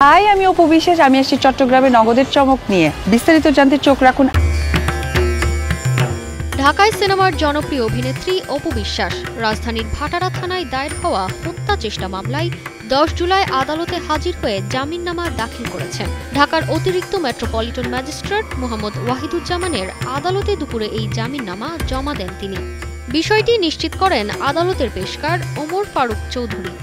High, আমি অপু বিশ্বাস। আমি আসছি চট্টগ্রামে নগদের চমক নিয়ে। বিস্তারিত জানতে চোখ রাখুন। ঢাকায় সিনেমার জনপ্রিয় অভিনেত্রী অপু বিশ্বাস রাজধানীর ভাটারা থানায় দায়ের হওয়া হত্যা চেষ্টা মামলায় 10 জুলাই আদালতে হাজির হয়ে জামিননামা দাখিল করেছেন। ঢাকার অতিরিক্ত মেট্রোপলিটন ম্যাজিস্ট্রেট মোহাম্মদ ওয়াহিদুজ্জামানের আদালতে দুপুরে এই জামিননামা জমা দেন তিনি। বিষয়টি নিশ্চিত করেন আদালতের পেশকার ওমর ফারুক চৌধুরী।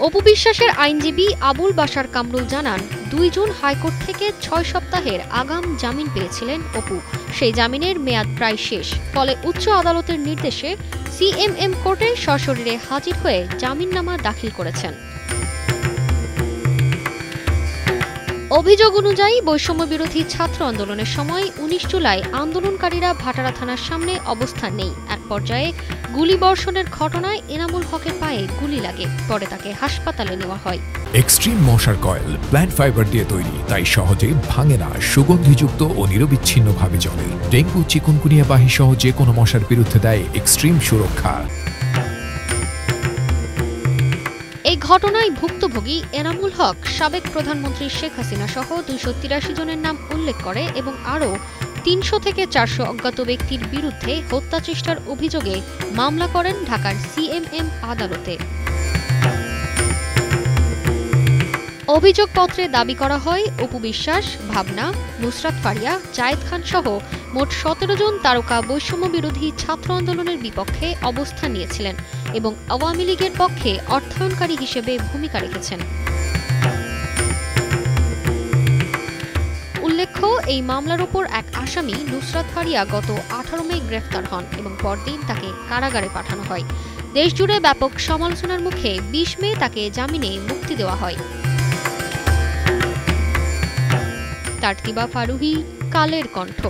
অপু বিশ্বাসের আইনজীবী আবুল বাশার কামরুল জানান, 2 জুন হাইকোর্ট থেকে 6 সপ্তাহের আগাম জামিন পেয়েছিলেন অপু। সেই জামিনের মেয়াদ প্রায় শেষ, ফলে উচ্চ আদালতের নির্দেশে সিএমএম কোর্টে সশরীরে হাজির হয়ে জামিননামা দাখিল করেছেন। অভিযোগ অনুযায়ী বৈষম্য বিরোধী ছাত্র আন্দোলনের সময় 19 জুলাই আন্দোলনকারীরা ভাটারা থানার সামনে অবস্থান নেই। এক পর্যায়ে গুলিবর্ষণের ঘটনায় এনামুল হকের পায়ে গুলি লাগে, পরে তাকে হাসপাতালে নেওয়া হয়। এক্সট্রিম মশার কয়েল প্ল্যান্ট ফাইবার দিয়ে তৈরি, তাই সহজে ভাঙে না, সুগন্ধিযুক্ত ও নিরবিচ্ছিন্নভাবে জ্বলে। ডেঙ্গু, চিকুনগুনিয়া বাহি সহ যে কোনো মশার বিরুদ্ধে দেয় এক্সট্রিম সুরক্ষা। এই ঘটনায় ভুক্তভোগী এনামুল হক সাবেক প্রধানমন্ত্রী শেখ হাসিনা সহ 283 জনের নাম উল্লেখ করে এবং আরও 300 থেকে 400 অজ্ঞাত ব্যক্তির বিরুদ্ধে হত্যা চেষ্টার অভিযোগে মামলা করেন ঢাকার সিএমএম আদালতে। অভিযোগপত্রে দাবি করা হয়, অপু বিশ্বাস, ভাবনা, নুসরাত ফারিয়া, জায়েদ খান সহ মোট 17 জন তারকা বৈষম্য বিরোধী ছাত্র আন্দোলনের বিপক্ষে অবস্থান নিয়েছিলেন এবং আওয়ামী লীগের পক্ষে অর্থায়নকারী হিসেবে ভূমিকা রেখেছেন। উল্লেখ্য, এই মামলার ওপর এক আসামি নুসরাত ফারিয়া গত 18 মে গ্রেফতার হন এবং পরদিন তাকে কারাগারে পাঠানো হয়। দেশজুড়ে ব্যাপক সমালোচনার মুখে 20 মে তাকে জামিনে মুক্তি দেওয়া হয়। তারতিবা ফারুহি, কালের কণ্ঠ।